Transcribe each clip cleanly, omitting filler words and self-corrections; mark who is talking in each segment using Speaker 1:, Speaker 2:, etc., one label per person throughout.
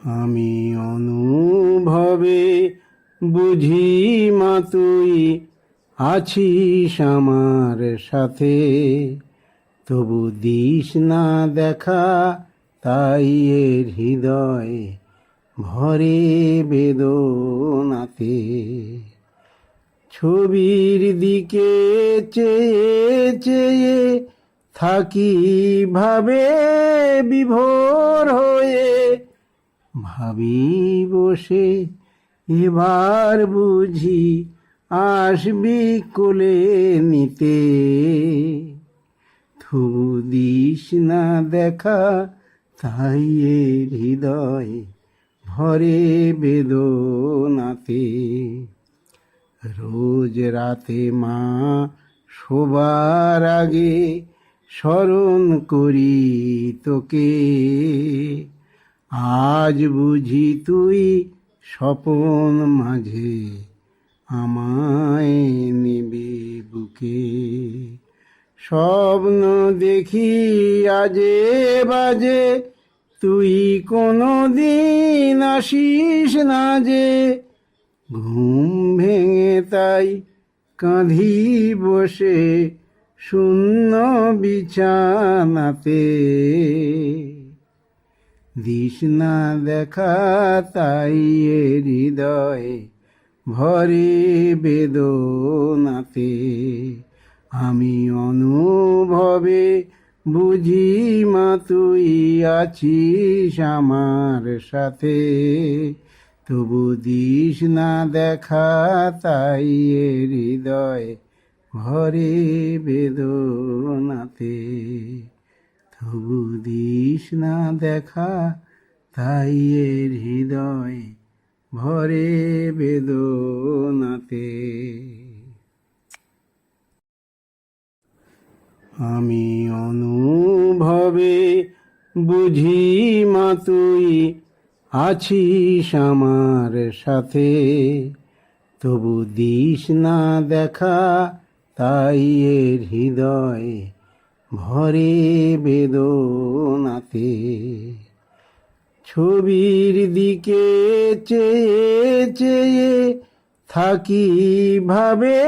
Speaker 1: আমি অনুভবে বুঝি মা তুই আছিস আমার সাথে, তবু দিস না দেখা, তাই এর হৃদয় ভরে বেদনাতে। ছবির দিকে চেয়ে চেয়ে থাকি ভাবে বিভোর হয়ে, ভাবি বসে এবার বুঝি আসবি কোলে নিতে। তবু দিস না দেখা, তাই এর হৃদয় ভরে বেদনাতে। রোজ রাতে মা শোবার আগে স্মরণ করি তোকে, আজ বুঝি তুই স্বপন মাঝে আমায় নেবে বুকে। স্বপ্ন দেখি আজে বাজে, তুই কোনো দিন আসিস না যে। ঘুম ভেঙে তাই কাঁধি বসে শূন্য বিছানাতে। দিস না দেখা, তাই এ হৃদয় ভরে বেদনাতে। আমি অনুভবে বুঝি মা তুই আছিস আমার সাথে, তবু দিস না দেখা, তাই এ হৃদয় ভরে বেদনাতে। তবু দিস না দেখা, তাই এর হৃদয় ভরে বেদনাতে। আমি অনুভবে বুঝি মা তুই আছিস আমার সাথে, তবু দিস না দেখা, তাই এর হৃদয় ভরে বেদনাতে। ছবির দিকে চেয়ে চেয়ে থাকি ভাবে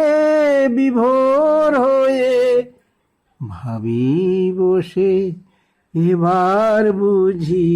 Speaker 1: বিভোর হয়ে, ভাবি বসে এবার বুঝি